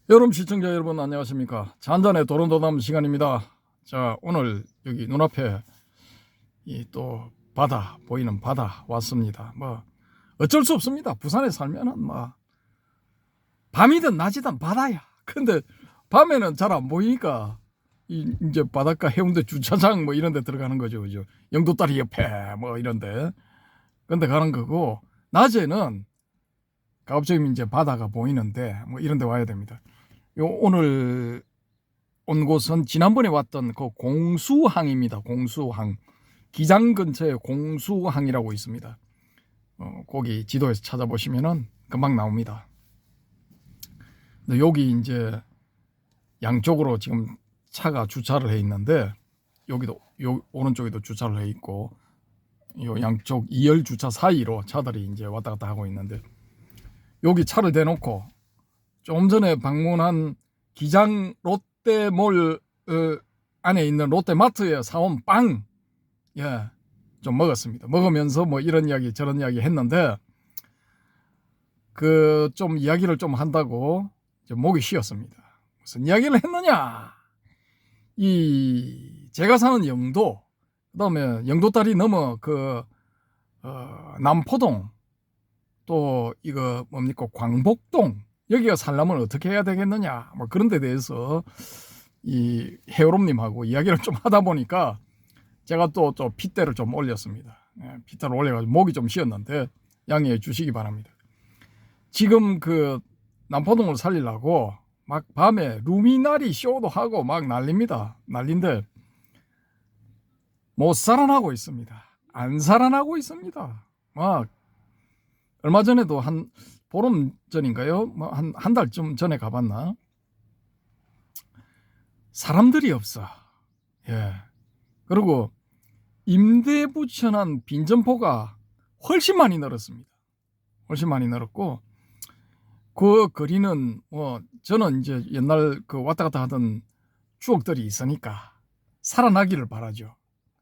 여러분 시청자 여러분 안녕하십니까. 잔잔의 도론도담 시간입니다. 자, 오늘 여기 눈앞에 이 또 바다 보이는 바다 왔습니다. 뭐 어쩔 수 없습니다. 부산에 살면은 뭐 밤이든 낮이든 바다야. 근데 밤에는 잘 안 보이니까 이제 바닷가 해운대 주차장 뭐 이런 데 들어가는 거죠. 그죠? 영도다리 옆에 뭐 이런 데. 근데 가는 거고 낮에는 가급적이면 이제 바다가 보이는데 뭐 이런 데 와야 됩니다. 오늘 온 곳은 지난번에 왔던 그 공수항입니다. 공수항. 기장 근처에 공수항이라고 있습니다. 거기 지도에서 찾아보시면은 금방 나옵니다. 근데 여기 이제 양쪽으로 지금 차가 주차를 해 있는데 여기도 요 오른쪽에도 주차를 해 있고 요 양쪽 2열 주차 사이로 차들이 이제 왔다 갔다 하고 있는데 여기 차를 대놓고 좀 전에 방문한 기장 롯데몰 안에 있는 롯데마트에 사온 빵, 좀 먹었습니다. 먹으면서 뭐 이런 이야기 저런 이야기 했는데 그 좀 이야기를 좀 한다고 목이 쉬었습니다. 무슨 이야기를 했느냐? 이 제가 사는 영도, 그다음에 영도다리 넘어 그 남포동, 또 이거 뭡니까 광복동, 여기가 살려면 어떻게 해야 되겠느냐 뭐 그런 데 대해서 이 해오롬님하고 이야기를 좀 하다 보니까 제가 또 핏대를 좀 올렸습니다. 핏대를 올려가지고 목이 좀 쉬었는데 양해해 주시기 바랍니다. 지금 그 남포동을 살리려고 막 밤에 루미나리 쇼도 하고 막 난린데 못 살아나고 있습니다. 안 살아나고 있습니다. 막 얼마 전에도 한 보름 전인가요? 뭐 한 달쯤 전에 가봤나? 사람들이 없어. 그리고 임대 붙여난 빈점포가 훨씬 많이 늘었습니다. 훨씬 많이 늘었고 그 거리는 뭐 저는 이제 옛날 그 왔다 갔다 하던 추억들이 있으니까 살아나기를 바라죠.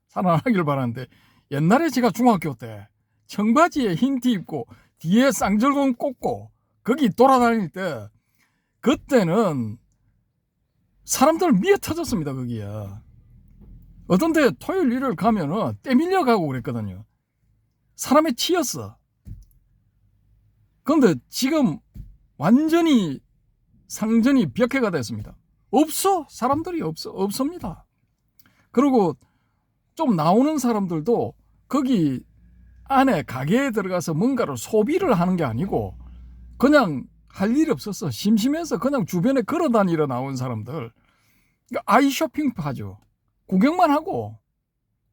살아나기를 바라는데 옛날에 제가 중학교 때 청바지에 흰 티 입고 뒤에 쌍절곤 꽂고 거기 돌아다닐 때 그때는 사람들 미어 터졌습니다. 거기에 어떤 데 토요일 일요일 가면은 때 밀려 가고 그랬거든요. 사람에 치였어. 그런데 지금 완전히 상전이 벽해가 됐습니다. 없어. 사람들이 없습니다. 그리고 좀 나오는 사람들도 거기 안에 가게에 들어가서 뭔가를 소비를 하는 게 아니고 그냥 할 일이 없었어. 심심해서 그냥 주변에 걸어다니러 나온 사람들. 아이 쇼핑 하죠. 구경만 하고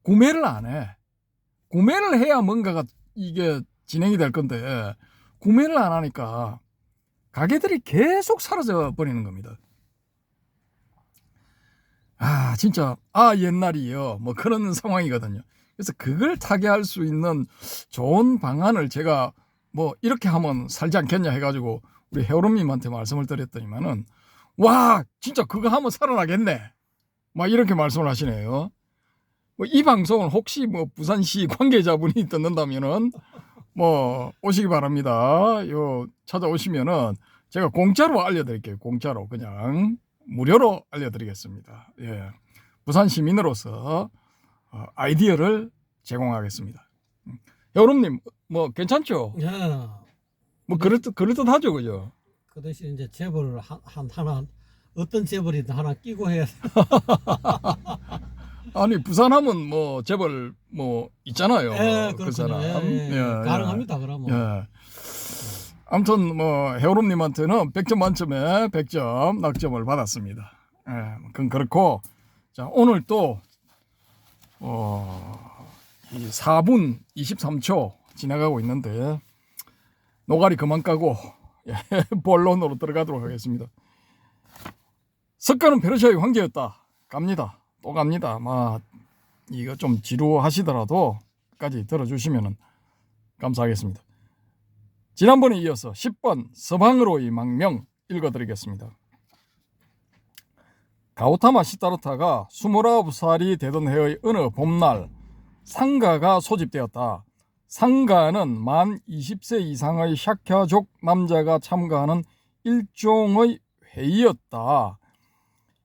구매를 안 해. 구매를 해야 뭔가가 이게 진행이 될 건데 구매를 안 하니까 가게들이 계속 사라져 버리는 겁니다. 진짜 옛날이요 뭐 그런 상황이거든요. 그래서 그걸 타개할 수 있는 좋은 방안을 제가 뭐 이렇게 하면 살지 않겠냐 해가지고 우리 해오롬님한테 말씀을 드렸더니만은 와 진짜 그거 하면 살아나겠네 막 이렇게 말씀을 하시네요. 뭐 이 방송을 혹시 뭐 부산시 관계자분이 듣는다면은 뭐 오시기 바랍니다. 요 찾아오시면은 제가 공짜로 알려드릴게요. 공짜로 그냥 무료로 알려드리겠습니다. 부산 시민으로서 아이디어를 제공하겠습니다. 여러분님 뭐 괜찮죠? 뭐 그럴듯하죠, 그죠? 그 대신 이제 재벌을 하나 어떤 재벌이든 하나 끼고 해야 돼. 아니 부산하면 뭐 재벌 뭐 있잖아요. 그 사람. 가능합니다. 그러면. 아무튼 뭐 해오롬님한테는 100점 만점에 100점 낙점을 받았습니다. 그건 그렇고 자 오늘 또 이 4분 23초 지나가고 있는데 노가리 그만 까고 본론으로 들어가도록 하겠습니다. 석가는 페르시아의 황제였다. 갑니다. 또 갑니다. 이거 좀 지루하시더라도 끝까지 들어주시면 감사하겠습니다. 지난번에 이어서 10번 서방으로의 망명 읽어드리겠습니다. 가우타마 시다르타가 29살이 되던 해의 어느 봄날 상가가 소집되었다. 상가는 만 20세 이상의 샤캬족 남자가 참가하는 일종의 회의였다.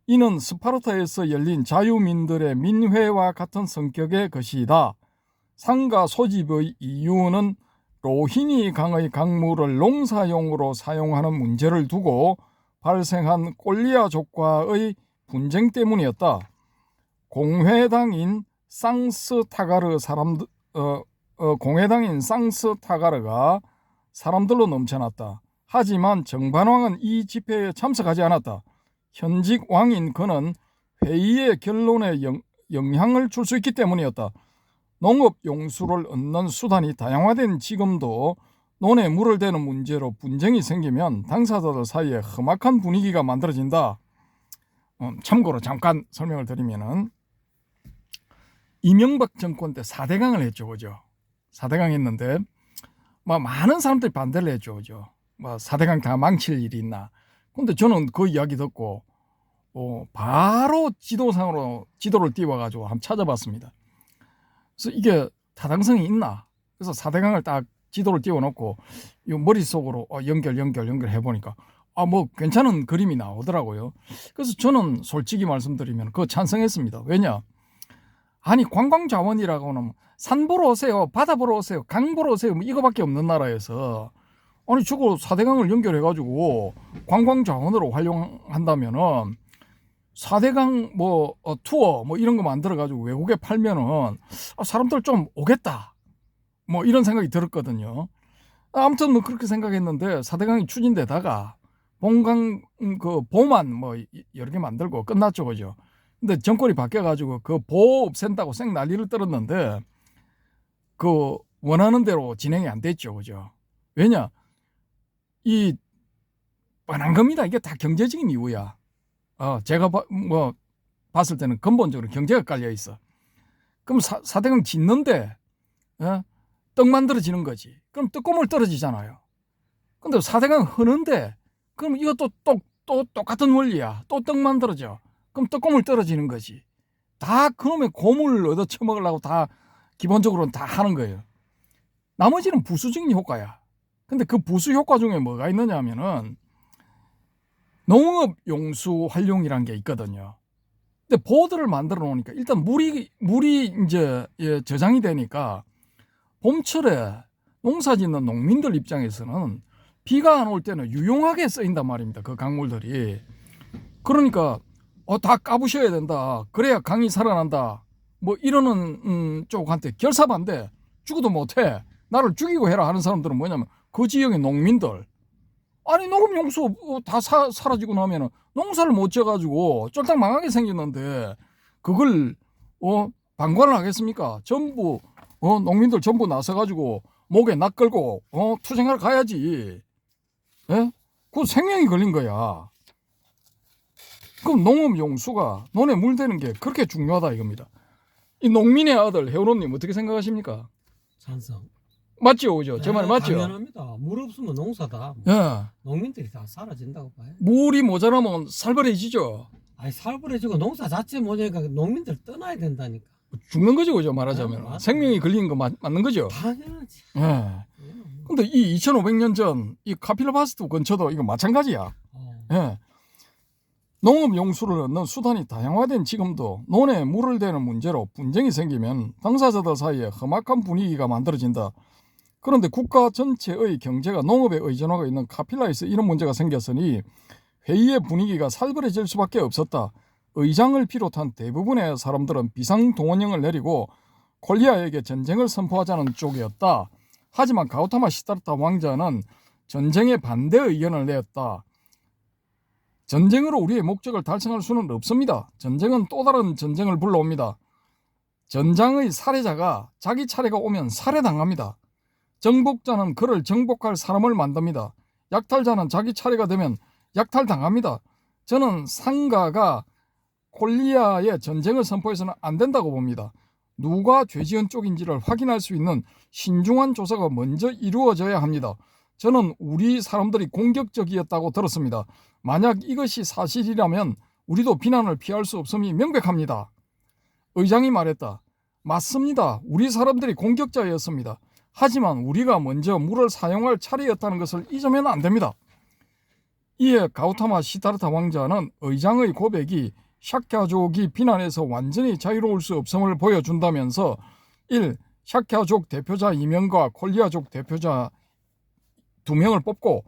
이는 스파르타에서 열린 자유민들의 민회와 같은 성격의 것이다. 상가 소집의 이유는 로히니 강의 강물을 농사용으로 사용하는 문제를 두고 발생한 꼴리아족과의 분쟁 때문이었다. 공회당인 쌍스타가르가 사람들로 넘쳐났다. 하지만 정반왕은 이 집회에 참석하지 않았다. 현직 왕인 그는 회의의 결론에 영향을 줄 수 있기 때문이었다. 농업 용수를 얻는 수단이 다양화된 지금도 논에 물을 대는 문제로 분쟁이 생기면 당사자들 사이에 험악한 분위기가 만들어진다. 참고로 잠깐 설명을 드리면은 이명박 정권 때 4대강을 했죠, 그죠? 4대강 했는데 많은 사람들이 반대를 했죠, 그죠? 4대강 다 망칠 일이 있나? 근데 저는 그 이야기 듣고 바로 지도를 띄워가지고 한번 찾아봤습니다. 그래서 이게 타당성이 있나? 그래서 4대강을 딱 지도를 띄워놓고 머릿속으로 연결해보니까 뭐 괜찮은 그림이 나오더라고요. 그래서 저는 솔직히 말씀드리면 그거 찬성했습니다. 왜냐? 아니 관광자원이라고는 산 보러 오세요, 바다 보러 오세요, 강 보러 오세요, 뭐 이거밖에 없는 나라에서 아니 저거 4대강을 연결해가지고 관광자원으로 활용한다면은 4대강 투어 이런 거 만들어가지고 외국에 팔면은 사람들 좀 오겠다 이런 생각이 들었거든요. 아무튼 그렇게 생각했는데 4대강이 추진되다가 본강 보만 여러 개 만들고 끝났죠, 그죠? 근데 정권이 바뀌어가지고 그 보 없앤다고 쌩 난리를 떨었는데 그 원하는 대로 진행이 안 됐죠, 그죠? 왜냐? 이 뻔한 겁니다. 이게 다 경제적인 이유야. 제가 봤을 때는 근본적으로 경제가 깔려 있어. 그럼 4대강 짓는데 떡 만들어지는 거지. 그럼 떡고물 떨어지잖아요. 근데 4대강 흐는데 그럼 이것도 또 똑같은 원리야. 또 떡 만들어져. 그럼 떡고물 떨어지는 거지. 다 그놈의 고물을 얻어 처먹으려고 다 기본적으로는 다 하는 거예요. 나머지는 부수적인 효과야. 근데 그 부수 효과 중에 뭐가 있느냐 하면은 농업 용수 활용이란 게 있거든요. 근데 보드를 만들어 놓으니까 일단 물이 이제 저장이 되니까 봄철에 농사 짓는 농민들 입장에서는 비가 안 올 때는 유용하게 쓰인단 말입니다. 그 강물들이. 그러니까 다 까부셔야 된다. 그래야 강이 살아난다. 이러는 쪽한테 결사반대. 죽어도 못해. 나를 죽이고 해라 하는 사람들은 뭐냐면 그 지역의 농민들. 아니 농업용수 다 사라지고 나면은 농사를 못 지어가지고 쫄딱 망하게 생겼는데 그걸 방관을 하겠습니까? 전부 농민들 전부 나서가지고 목에 낙 걸고 투쟁하러 가야지. 예? 그 생명이 걸린 거야. 그럼 농업용수가 논에 물 대는 게 그렇게 중요하다 이겁니다. 이 농민의 아들 해운호님 어떻게 생각하십니까? 찬성. 맞죠, 그죠? 제 말 맞죠? 당연합니다. 물 없으면 농사다. 예. 농민들이 다 사라진다고 봐요. 물이 모자라면 살벌해지죠. 아니 살벌해지고 농사 자체 뭐냐니까 농민들 떠나야 된다니까. 죽는 거죠, 그죠? 말하자면 맞아. 생명이 걸리는 거 맞는 거죠. 당연하지. 예. 근데 이 2,500년 전 이 카필라바스트 근처도 이거 마찬가지야. 예. 농업 용수를 얻는 수단이 다양화된 지금도 논에 물을 대는 문제로 분쟁이 생기면 당사자들 사이에 험악한 분위기가 만들어진다. 그런데 국가 전체의 경제가 농업에 의존하고 있는 카필라에서 이런 문제가 생겼으니 회의의 분위기가 살벌해질 수밖에 없었다. 의장을 비롯한 대부분의 사람들은 비상동원령을 내리고 콜리아에게 전쟁을 선포하자는 쪽이었다. 하지만 가우타마 시다르타 왕자는 전쟁에 반대 의견을 내었다. 전쟁으로 우리의 목적을 달성할 수는 없습니다. 전쟁은 또 다른 전쟁을 불러옵니다. 전장의 살해자가 자기 차례가 오면 살해당합니다. 정복자는 그를 정복할 사람을 만듭니다. 약탈자는 자기 차례가 되면 약탈당합니다. 저는 상가가 콜리아의 전쟁을 선포해서는 안 된다고 봅니다. 누가 죄지은 쪽인지를 확인할 수 있는 신중한 조사가 먼저 이루어져야 합니다. 저는 우리 사람들이 공격적이었다고 들었습니다. 만약 이것이 사실이라면 우리도 비난을 피할 수 없음이 명백합니다. 의장이 말했다. 맞습니다. 우리 사람들이 공격자였습니다. 하지만 우리가 먼저 물을 사용할 차례였다는 것을 잊으면 안 됩니다. 이에 가우타마 시다르타 왕자는 의장의 고백이 샤캬족이 비난에서 완전히 자유로울 수 없음을 보여준다면서 1. 샤캬족 대표자 2명과 콜리아족 대표자 2명을 뽑고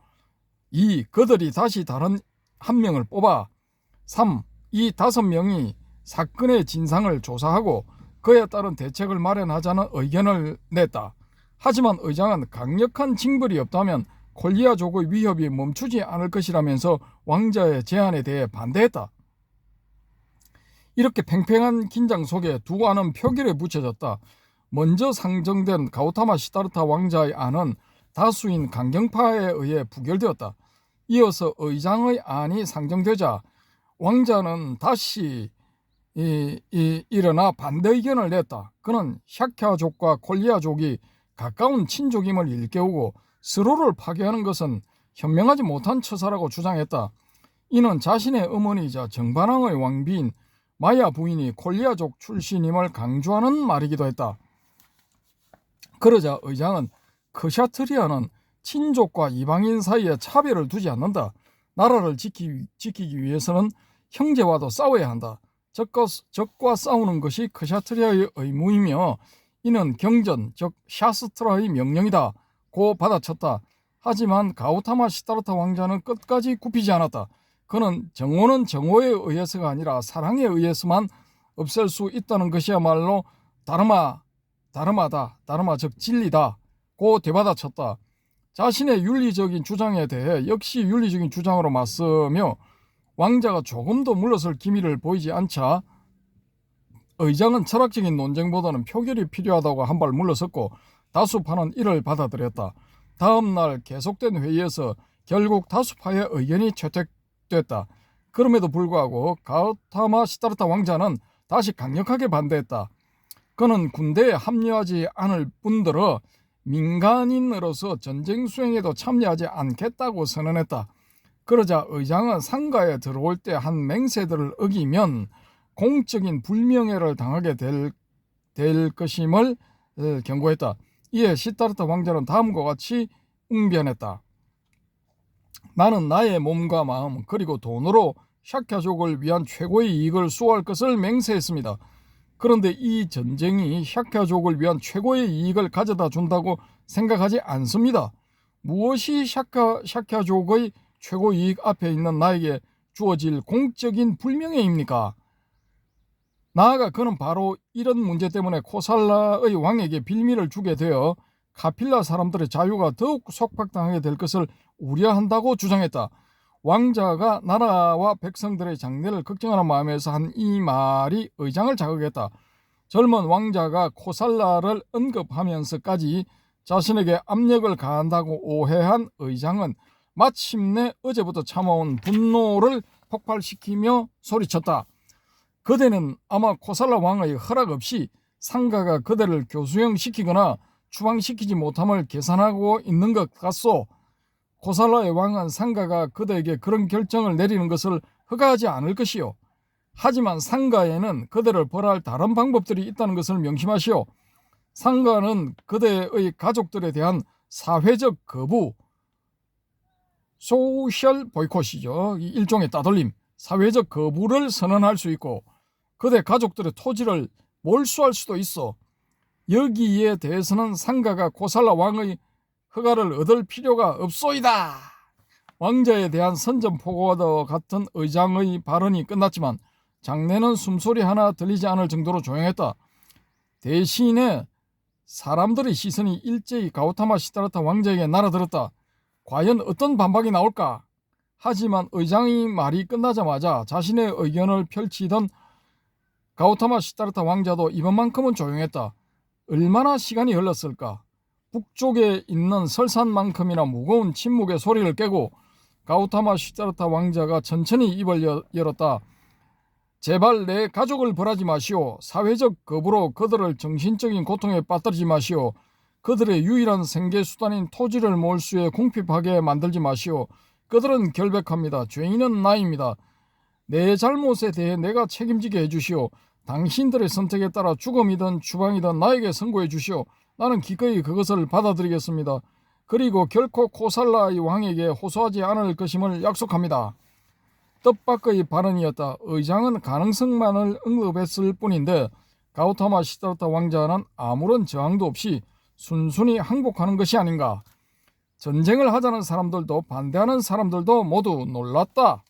2. 그들이 다시 다른 1명을 뽑아 3. 이 5명이 사건의 진상을 조사하고 그에 따른 대책을 마련하자는 의견을 냈다. 하지만 의장은 강력한 징벌이 없다면 콜리아족의 위협이 멈추지 않을 것이라면서 왕자의 제안에 대해 반대했다. 이렇게 팽팽한 긴장 속에 두 안은 표결에 붙여졌다. 먼저 상정된 가우타마 시다르타 왕자의 안은 다수인 강경파에 의해 부결되었다. 이어서 의장의 안이 상정되자 왕자는 다시 일어나 반대 의견을 냈다. 그는 샤캬족과 콜리아족이 가까운 친족임을 일깨우고 서로를 파괴하는 것은 현명하지 못한 처사라고 주장했다. 이는 자신의 어머니이자 정반왕의 왕비인 마야 부인이 콜리아족 출신임을 강조하는 말이기도 했다. 그러자 의장은 크샤트리아는 친족과 이방인 사이에 차별을 두지 않는다. 나라를 지키기 위해서는 형제와도 싸워야 한다. 적과 싸우는 것이 크샤트리아의 의무이며 이는 경전, 즉 샤스트라의 명령이다 고 받아쳤다. 하지만 가우타마 시다르타 왕자는 끝까지 굽히지 않았다. 그는 정오는 정오에 의해서가 아니라 사랑에 의해서만 없앨 수 있다는 것이야말로 다르마다, 즉 진리다 고 되받아쳤다. 자신의 윤리적인 주장에 대해 역시 윤리적인 주장으로 맞서며 왕자가 조금도 물러설 기미를 보이지 않자 의장은 철학적인 논쟁보다는 표결이 필요하다고 한 발 물러섰고 다수파는 이를 받아들였다. 다음 날 계속된 회의에서 결국 다수파의 의견이 채택됐다. 그럼에도 불구하고 가우타마 시다르타 왕자는 다시 강력하게 반대했다. 그는 군대에 합류하지 않을 뿐더러 민간인으로서 전쟁 수행에도 참여하지 않겠다고 선언했다. 그러자 의장은 상가에 들어올 때 한 맹세들을 어기면 공적인 불명예를 당하게 될 것임을 경고했다. 이에 시다르타 왕자는 다음과 같이 웅변했다. 나는 나의 몸과 마음 그리고 돈으로 샤캬족을 위한 최고의 이익을 수호할 것을 맹세했습니다. 그런데 이 전쟁이 샤캬족을 위한 최고의 이익을 가져다 준다고 생각하지 않습니다. 무엇이 샤캬족의 최고 이익 앞에 있는 나에게 주어질 공적인 불명예입니까? 나아가 그는 바로 이런 문제 때문에 코살라의 왕에게 빌미를 주게 되어 카필라 사람들의 자유가 더욱 속박당하게 될 것을 우려한다고 주장했다. 왕자가 나라와 백성들의 장래를 걱정하는 마음에서 한 이 말이 의장을 자극했다. 젊은 왕자가 코살라를 언급하면서까지 자신에게 압력을 가한다고 오해한 의장은 마침내 어제부터 참아온 분노를 폭발시키며 소리쳤다. 그대는 아마 코살라 왕의 허락 없이 상가가 그대를 교수형시키거나 추방시키지 못함을 계산하고 있는 것 같소. 코살라의 왕은 상가가 그대에게 그런 결정을 내리는 것을 허가하지 않을 것이요. 하지만 상가에는 그대를 벌할 다른 방법들이 있다는 것을 명심하시오. 상가는 그대의 가족들에 대한 사회적 거부, 소셜 보이콧이죠. 일종의 따돌림, 사회적 거부를 선언할 수 있고 그대 가족들의 토지를 몰수할 수도 있어. 여기에 대해서는 상가가 코살라 왕의 허가를 얻을 필요가 없소이다. 왕자에 대한 선전포고와 같은 의장의 발언이 끝났지만 장내는 숨소리 하나 들리지 않을 정도로 조용했다. 대신에 사람들의 시선이 일제히 가우타마 시다르타 왕자에게 날아들었다. 과연 어떤 반박이 나올까? 하지만 의장의 말이 끝나자마자 자신의 의견을 펼치던 가우타마 시다르타 왕자도 이번만큼은 조용했다. 얼마나 시간이 흘렀을까? 북쪽에 있는 설산만큼이나 무거운 침묵의 소리를 깨고 가우타마 시다르타 왕자가 천천히 입을 열었다. 제발 내 가족을 벌하지 마시오. 사회적 거부로 그들을 정신적인 고통에 빠뜨리지 마시오. 그들의 유일한 생계수단인 토지를 몰수해 궁핍하게 만들지 마시오. 그들은 결백합니다. 죄인은 나입니다. 내 잘못에 대해 내가 책임지게 해주시오. 당신들의 선택에 따라 죽음이든 추방이든 나에게 선고해 주시오. 나는 기꺼이 그것을 받아들이겠습니다. 그리고 결코 코살라의 왕에게 호소하지 않을 것임을 약속합니다. 뜻밖의 발언이었다. 의장은 가능성만을 언급했을 뿐인데 가우타마 시다르타 왕자는 아무런 저항도 없이 순순히 항복하는 것이 아닌가. 전쟁을 하자는 사람들도 반대하는 사람들도 모두 놀랐다.